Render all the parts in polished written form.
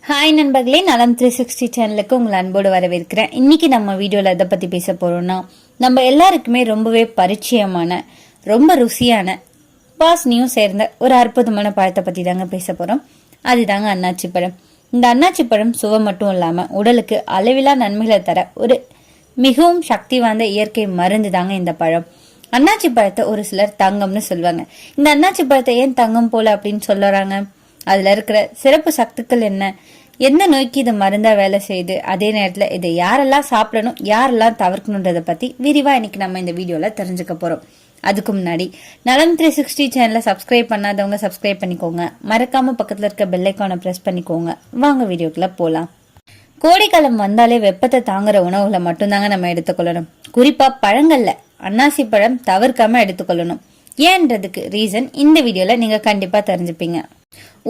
Hi நண்பர்களே, நலம் 360 சேனலுக்கு உங்களை அன்போடு வரவேற்கிறேன். இன்னைக்கு நம்ம வீடியோல எதை பத்தி பேச போறோம்னா, நம்ம எல்லாருக்குமே ரொம்பவே பரிச்சயமான ரொம்ப ருசியான வாசனையும் சேர்ந்த ஒரு அற்புதமான பழத்தை பத்தி தாங்க பேச போறோம். அதுதாங்க அன்னாச்சி பழம். இந்த அன்னாச்சி பழம் சுவை மட்டும் இல்லாம உடலுக்கு அளவிலா நன்மைகளை தர ஒரு மிகவும் சக்தி வாய்ந்த இயற்கை மருந்து தாங்க இந்த பழம். அன்னாச்சி பழத்தை ஒரு சிலர் தங்கம்னு சொல்லுவாங்க. இந்த அன்னாச்சி பழத்தை ஏன் தங்கம் போல அப்படின்னு சொல்லுறாங்க? அதுல இருக்கிற சிறப்பு சத்துக்கள் என்ன, எந்த நோய்க்கு இது மருந்தா வேலை செய்யுது, அதே நேரத்துல இதை யாரெல்லாம் சாப்பிடணும், யாரெல்லாம் தவிர்க்கணுன்றத பத்தி விரிவா இன்னைக்கு நம்ம இந்த வீடியோல தெரிஞ்சுக்க போறோம். அதுக்கு முன்னாடி நலம் 360 சேனலை சப்ஸ்கிரைப் பண்ணாதவங்க சப்ஸ்கிரைப் பண்ணிக்கோங்க. மறக்காம பக்கத்துல இருக்க பெல் ஐக்கானை பிரஸ் பண்ணிக்கோங்க. வாங்க வீடியோக்குள்ள போலாம். கோடைக்காலம் வந்தாலே வெப்பத்தை தாங்குற உணவுகளை மட்டும்தாங்க நம்ம எடுத்துக்கொள்ளணும். குறிப்பா பழங்கள்ல அன்னாசி பழம் தவிர்க்காம எடுத்துக்கொள்ளணும். ஏன்றதுக்கு ரீசன் இந்த வீடியோல நீங்க கண்டிப்பா தெரிஞ்சுப்பீங்க.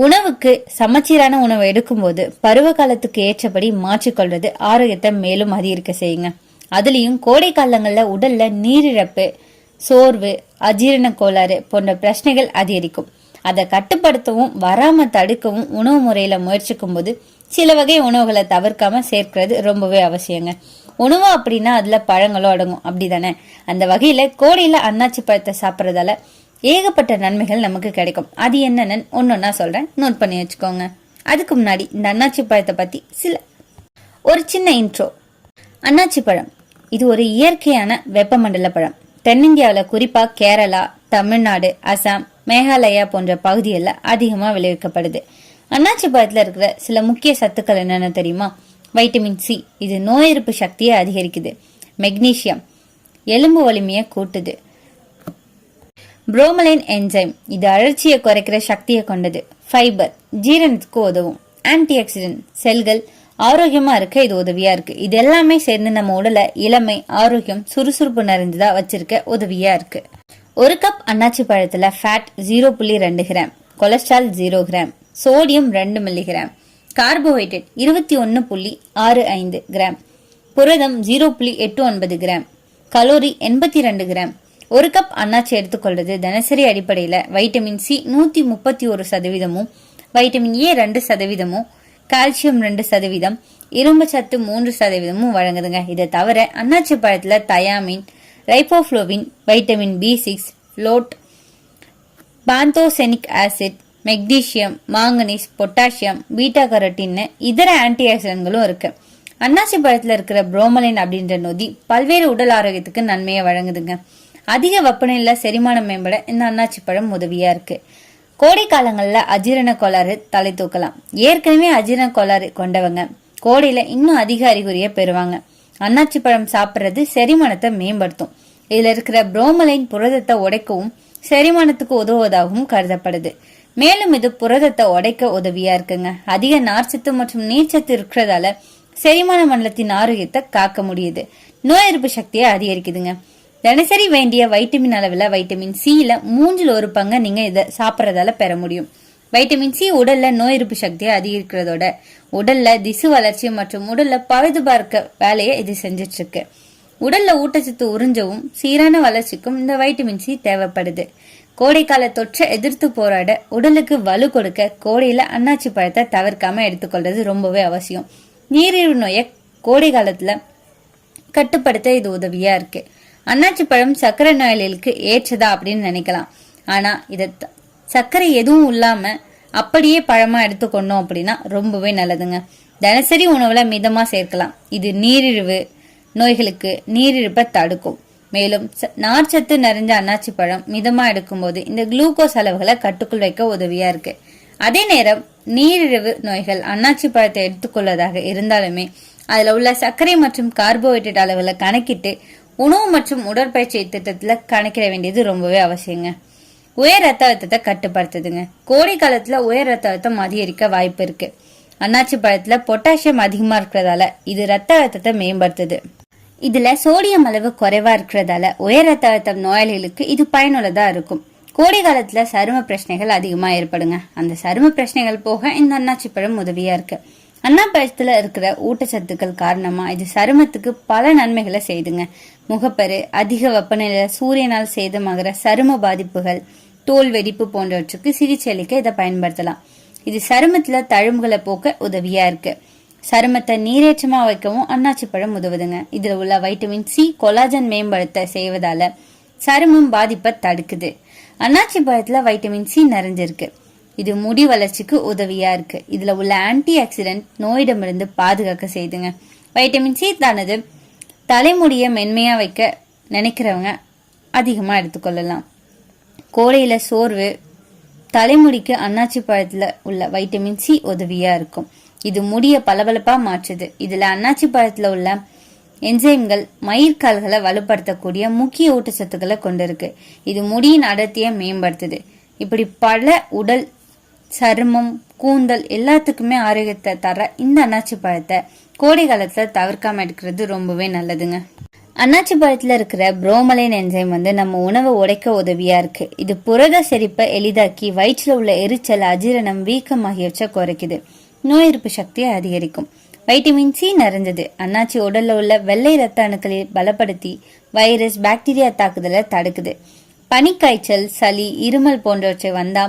உணவுக்கு சமச்சீரான உணவை எடுக்கும்போது பருவ காலத்துக்கு ஏற்றபடி மாற்றிக்கொள்வது ஆரோக்கியத்தை மேலும் அதிகரிக்க செய்யுங்க. அதுலயும் கோடை காலங்கள்ல உடல்ல நீரிழப்பு, சோர்வு, அஜீரண கோளாறு போன்ற பிரச்சனைகள் அதிகரிக்கும். அதை கட்டுப்படுத்தவும் வராம தடுக்கவும் உணவு முறையில முயற்சிக்கும் போது சில வகை உணவுகளை தவிர்க்காம சேர்க்கிறது ரொம்பவே அவசியங்க. உணவு அப்படின்னா அதுல பழங்களும் அடங்கும், அப்படிதானே? அந்த வகையில கோடையில அன்னாச்சி பழத்தை சாப்பிட்றதால ஏகப்பட்ட நன்மைகள் நமக்கு கிடைக்கும். அது என்னன்னு ஒன்னொன்னா சொல்றேன், நோட் பண்ணி வச்சுக்கோங்க. அதுக்கு முன்னாடி இந்த அன்னாச்சி பழத்தை பத்தி ஒரு சின்ன இன்ட்ரோ. அன்னாச்சி பழம் இது ஒரு இயற்கையான வெப்பமண்டல பழம். தென்னிந்தியாவில் குறிப்பா கேரளா, தமிழ்நாடு, அசாம், மேகாலயா போன்ற பகுதிகளில் அதிகமா விளைவிக்கப்படுது. அன்னாச்சி பழத்துல இருக்கிற சில முக்கிய சத்துக்கள் என்னன்னு தெரியுமா? வைட்டமின் சி, இது நோய் எதிர்ப்பு சக்தியை அதிகரிக்குது. மெக்னீசியம், எலும்பு வலிமையை கூட்டுது. புரோமலைன் என்சைம், இது அழற்சியை குறைக்கிற சக்தியை கொண்டது. ஃபைபர், ஜீரணத்துக்கு உதவும். ஆன்டி ஆக்சிடென்ட், செல்கள் ஆரோக்கியமா இருக்க இது உதவியா இருக்கு. இது எல்லாமே சேர்ந்து நம்ம உடலை இளமை, ஆரோக்கியம், சுறுசுறுப்பு நிறைந்ததா வச்சிருக்க உதவியா இருக்கு. ஒரு கப் அன்னாச்சி பழத்துல fat 0.2 gram, cholesterol 0 gram, sodium 2 milligram, carbohydrate 21.65 gram, புரதம் 0.89 கிராம், கலோரி 82 கிராம். ஒரு கப் அன்னாச்சி எடுத்துக்கொள்றது தினசரி அடிப்படையில vitamin C 131%, vitamin A 2%, calcium 2%, இரும்பு சத்து 3% வழங்குதுங்க. இதை தவிர அன்னாச்சி பழத்துல தயாமின், ரைபோஃப்ளோவின், வைட்டமின் B6, லோட், pantothenic acid, magnesium, manganese, potassium, beta carotene, இதர ஆன்டி ஆக்சிடென்ட்களும் இருக்கு. அன்னாசி பழத்துல இருக்கிற புரோமலைன் அப்படின்ற நொதி பல்வேறு உடல் ஆரோக்கியத்துக்கு நன்மையை வழங்குதுங்க. அதிக வெப்பநிலையில செரிமானம் மேம்பட இந்த அன்னாச்சி பழம் உதவியா இருக்கு. கோடை காலங்கள்ல அஜீரண கோளாறு தலை தூக்கலாம். ஏற்கனவே அஜீரண கோளாறு கொண்டவங்க கோடையில இன்னும் அதிக அறிகுறியை பெறுவாங்க. அன்னாச்சி பழம் சாப்பிட்றது செரிமானத்தை மேம்படுத்தும். இதுல இருக்கிற புரோமலைன் புரதத்தை உடைக்கவும் செரிமானத்துக்கு உதவுவதாகவும் கருதப்படுது. மேலும் இது புரதத்தை உடைக்க உதவியா இருக்குங்க. அதிக நார்ச்சத்து மற்றும் நீர்ச்சத்து இருக்கிறதால செரிமான மண்டலத்தின் ஆரோக்கியத்தை காக்க முடியுது. நோய் எதிர்ப்பு சக்தியை அதிகரிக்குதுங்க. தினசரி வேண்டிய வைட்டமின் அளவுல வைட்டமின் சில 1/3 நீங்க இதை சாப்பிட்றதால பெற முடியும். வைட்டமின் சி உடல்ல நோய் எதிர்ப்பு சக்தியை அதிகரிக்கிறதோட உடல்ல திசு வளர்ச்சி மற்றும் உடல்ல பழுது பார்க்க வேலையை இது செஞ்சிட்டு இருக்கு. உடல்ல ஊட்டச்சத்து உறிஞ்சவும் சீரான வளர்ச்சிக்கும் இந்த வைட்டமின் சி தேவைப்படுது. கோடைக்கால தொற்றை எதிர்த்து போராட உடலுக்கு வலு கொடுக்க கோடையில அன்னாச்சி பழத்தை தவிர்க்காம எடுத்துக்கொள்றது ரொம்பவே அவசியம். நீரிழிவு நோயை கோடை காலத்துல கட்டுப்படுத்த இது உதவியா இருக்கு. அன்னாச்சி பழம் சர்க்கரை நோயாளிகளுக்கு ஏற்றதா அப்படின்னு நினைக்கலாம். ஆனா இத சர்க்கரை எதுவும் இல்லாம அப்படியே பழமா எடுத்துக்கொண்டோம் அப்படின்னா ரொம்பவே நல்லதுங்க. தினசரி உணவுல மிதமா சேர்க்கலாம். இது நீரிழிவு நோய்களுக்கு நீரிழிப்பை தடுக்கும். மேலும் நார்ச்சத்து நிறைஞ்ச அன்னாச்சி பழம் மிதமா எடுக்கும்போது இந்த குளுக்கோஸ் அளவுகளை கட்டுக்குள் வைக்க உதவியா இருக்கு. அதே நேரம் நீரிழிவு நோய்கள் அன்னாச்சி பழத்தை எடுத்துக்கொள்வதாக இருந்தாலுமே அதுல உள்ள சர்க்கரை மற்றும் கார்போஹைட்ரேட் அளவுகளை கணக்கிட்டு உணவு மற்றும் உடற்பயிற்சி திட்டத்துல கணக்கிட வேண்டியது ரொம்பவே அவசியங்க. உயர் ரத்த அழுத்தத்தை கட்டுப்படுத்துதுங்க. கோடை காலத்துல உயர் ரத்த அழுத்தம் அதிகரிக்க வாய்ப்பு இருக்கு. அன்னாச்சி பழத்துல பொட்டாசியம் அதிகமா இருக்கிறதால இது ரத்த அழுத்தத்தை மேம்படுத்துது. இதுல சோடியம் அளவு குறைவா இருக்கிறதால உயர் ரத்த அழுத்தம் நோயாளிகளுக்கு இது பயனுள்ளதா இருக்கும். கோடை காலத்துல சரும பிரச்சனைகள் அதிகமா ஏற்படுங்க. அந்த சரும பிரச்சனைகள் போக இந்த அன்னாச்சி பழம் உதவியா இருக்கு. அன்னா பழத்துல இருக்கிற ஊட்டச்சத்துக்கள் காரணமா இது சருமத்துக்கு பல நன்மைகளை செய்துங்க. முகப்பரு, அதிக வெப்பநிலையில சூரியனால் சேதமாகிற சரும பாதிப்புகள், தோல் வெடிப்பு போன்றவற்றுக்கு சிகிச்சை அளிக்க இதை பயன்படுத்தலாம். இது சருமத்துல தழும்புகளை போக்க உதவியா இருக்கு. சருமத்தை நீரேற்றமா வைக்கவும் அன்னாச்சி பழம் உதவுதுங்க. இதுல உள்ள வைட்டமின் சி கொலாஜன் மேம்படுத்த செய்வதால சருமம் பாதிப்பை தடுக்குது. அன்னாச்சி பழத்துல வைட்டமின் சி நிறைஞ்சிருக்கு. இது முடி வளர்ச்சிக்கு உதவியா இருக்கு. இதுல உள்ள ஆன்டி ஆக்சிடென்ட் நோயிடமிருந்து பாதுகாக்க செய்துங்க. வைட்டமின் சி தானது தலைமுடிய மென்மையா வைக்க நினைக்கிறவங்க அதிகமா எடுத்துக்கொள்ளலாம். கோடையில சோர்வு தலைமுடிக்கு அன்னாச்சி பழத்துல உள்ள வைட்டமின் சி உதவியா இருக்கும். இது முடிய பளபளப்பா மாற்றுது. இதுல அன்னாச்சி பழத்துல உள்ள என்சைம்கள் மயிர்கால்களை வலுப்படுத்தக்கூடிய முக்கிய ஊட்டச்சத்துக்களை கொண்டிருக்கு. இது முடியின் அடர்த்தியை மேம்படுத்துது. இப்படி பல உடல், சருமம், கூந்தல் எல்லாத்துக்குமே ஆரோக்கியத்தை தர இந்த அன்னாச்சி பழத்தை கோடை காலத்துல தவிர்க்காம எடுக்கிறது ரொம்பவே நல்லதுங்க. அன்னாச்சி பழத்துல இருக்கிற புரோமலைன் என்சைம் நம்ம உணவை உடைக்க உதவியா இருக்கு. இது புரத செரிப்பை எளிதாக்கி வயிற்றுல உள்ள எரிச்சல், அஜீரணம், வீக்கம் ஆகியவற்றை குறைக்குது. நோய் எதிர்ப்பு சக்தியை அதிகரிக்கும். வைட்டமின் சி நிறைஞ்சது. அன்னாச்சி உடல்ல உள்ள வெள்ளை ரத்த அணுக்களை பலப்படுத்தி வைரஸ், பாக்டீரியா தாக்குதலை தடுக்குது. பனிக்காய்ச்சல், சளி, இருமல் போன்றவற்றை வந்தா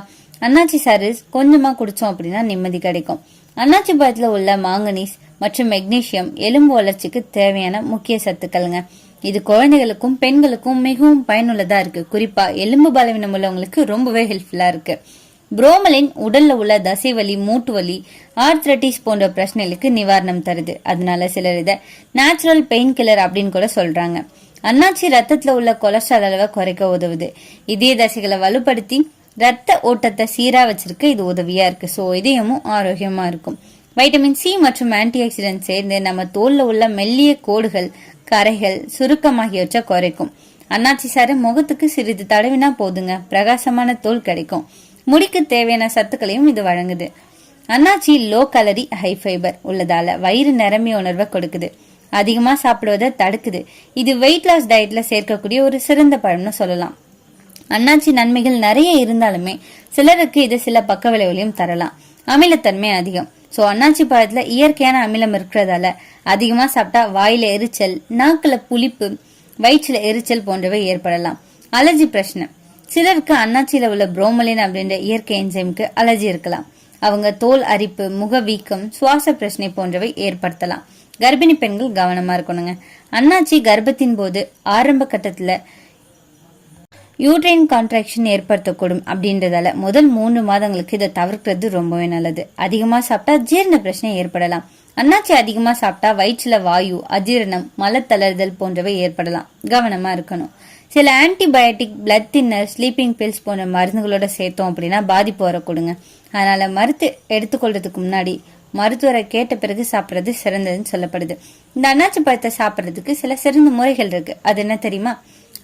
அன்னாச்சி சாறு கொஞ்சமா குடிச்சோம் அப்படின்னா நிம்மதி கிடைக்கும். அன்னாச்சி பழத்துல உள்ள மாங்கனீஸ் மற்றும் மெக்னீசியம் எலும்பு வளர்ச்சிக்கு தேவையான முக்கிய சத்துக்கள்ங்க. இது குழந்தைகளுக்கும் பெண்களுக்கும் மிகவும் பயனுள்ளதா இருக்கு. குறிப்பா எலும்பு பலவீனம் உள்ளவங்களுக்கு ரொம்பவே ஹெல்ப்ஃபுல்லா இருக்கு. புரோமலின் உடல்ல உள்ள தசைவலி, மூட்டு வலி, ஆர்த்ரட்டிஸ் போன்ற பிரச்சனைகளுக்கு நிவாரணம் தருது. அதனால சிலர் இதை நேச்சுரல் பெயின் கில்லர் அப்படின்னு கூட சொல்றாங்க. அன்னாச்சி ரத்தத்துல உள்ள கொலஸ்ட்ரால் அளவை குறைக்க உதவுது. இதய தசைகளை வலுப்படுத்தி ரத்த ஓட்டத்தை சீரா வச்சிருக்க இது உதவியா இருக்கு. ஸோ இதயமும் ஆரோக்கியமா இருக்கும். வைட்டமின் சி மற்றும் ஆன்டி ஆக்சிடென்ட் சேர்ந்து நம்ம தோல்ல உள்ள மெல்லிய கோடுகள், கரைகள், சுருக்கம் ஆகியவற்றை குறைக்கும். அன்னாச்சி சாறு முகத்துக்கு சிறிது தடவினா போதுங்க, பிரகாசமான தோல் கிடைக்கும். முடிக்கு தேவையான சத்துக்களையும் இது வழங்குது. அன்னாச்சி லோ கலரி, ஹை ஃபைபர் உள்ளதால வயிறு நிரம்பிய உணர்வை கொடுக்குது. அதிகமா சாப்பிடுவதை தடுக்குது. இது வெயிட் லாஸ் டயட்ல சேர்க்கக்கூடிய ஒரு சிறந்த பழம்னு சொல்லலாம். அன்னாச்சி நன்மைகள் நிறைய இருந்தாலுமே சிலருக்கு இது சில பக்க விளைவுகளையும் தரலாம். அமிலத்தன்மை அதிகம். ஸோ அன்னாச்சி பழத்துல இயற்கையான அமிலம் இருக்கிறதால அதிகமா சாப்பிட்டா வாயில எரிச்சல், நாக்குல புளிப்பு, வயிற்றுல எரிச்சல் போன்றவை ஏற்படலாம். அலர்ஜி பிரச்சனை சிலருக்கு அன்னாச்சியில உள்ள புரோமலின் அப்படின்ற இயற்கை என்சைமுக்கு அலர்ஜி இருக்கலாம். அவங்க தோல் அரிப்பு, முக வீக்கம், சுவாச பிரச்சனை போன்றவை ஏற்படுத்தலாம். கர்ப்பிணி பெண்கள் கவனமா இருக்கணுங்க. அன்னாச்சி கர்ப்பத்தின் போது ஆரம்ப கட்டத்துல யூட்ரைன் கான்ட்ராக்ஷன் ஏற்படுத்தக்கூடும் அப்படின்றதால முதல் 3 மாதங்களுக்கு இதை தவிர்க்கிறது ரொம்பவே நல்லது. அதிகமா சாப்பிட்டா ஜீரண பிரச்சனை ஏற்படலாம். அன்னாச்சி அதிகமா சாப்பிட்டா வயிற்றுல வாயு, அஜீரணம், மலத்தளர்தல் போன்றவை ஏற்படலாம். கவனமா இருக்கணும். சில antibiotic, blood thinner, sleeping bills போன்ற மருந்துகளோட சேர்த்தோம் அப்படின்னா பாதிப்பு வரக்கூடுங்க. அதனால மருந்து எடுத்துக்கொள்றதுக்கு முன்னாடி மருத்துவரை கேட்ட பிறகு சாப்பிட்றது சிறந்ததுன்னு சொல்லப்படுது. இந்த அன்னாச்சி பழத்தை சாப்பிட்றதுக்கு சில சிறந்த முறைகள் இருக்கு. அது என்ன தெரியுமா?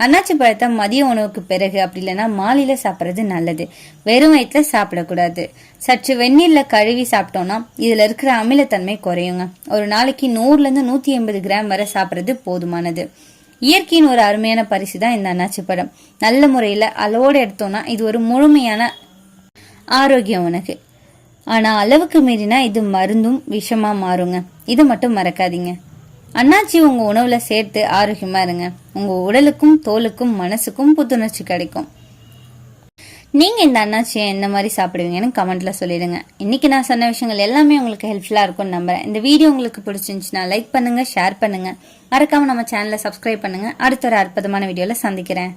அன்னாச்சி பழத்தை மதிய உணவுக்கு பிறகு அப்படி இல்லைன்னா மாலையில சாப்பிட்றது நல்லது. வெறும் வயிற்றுல சாப்பிடக்கூடாது. சற்று வெந்நீர்ல கழுவி சாப்பிட்டோம்னா இதுல இருக்கிற அமிலத்தன்மை குறையுங்க. ஒரு நாளைக்கு 100 to 180 கிராம் வரை சாப்பிட்றது போதுமானது. இயற்கையின் ஒரு அருமையான பரிசு தான் இந்த அன்னாச்சி பழம். நல்ல முறையில அளவோடு எடுத்தோம்னா இது ஒரு முழுமையான ஆரோக்கியம் உனக்கு. ஆனா அளவுக்கு மீறினா இது மருந்தும் விஷமா மாறுங்க. இதை மட்டும் மறக்காதீங்க. அன்னாச்சி உங்க உணவுல சேர்த்து ஆரோக்கியமா இருங்க. உங்க உடலுக்கும், தோலுக்கும், மனசுக்கும் புத்துணர்ச்சி கிடைக்கும். நீங்க இந்த அன்னாச்சியை என்ன மாதிரி சாப்பிடுவீங்கன்னு கமெண்ட்ல சொல்லிடுங்க. இன்னைக்கு நான் சொன்ன விஷயங்கள் எல்லாமே உங்களுக்கு ஹெல்ப்ஃபுல்லா இருக்கும்னு நம்புறேன். இந்த வீடியோ உங்களுக்கு பிடிச்சிருந்துச்சுன்னா லைக் பண்ணுங்க, ஷேர் பண்ணுங்க. மறக்காம நம்ம சேனலை சப்ஸ்கிரைப் பண்ணுங்க. அடுத்த ஒரு அற்புதமான வீடியோல சந்திக்கிறேன்.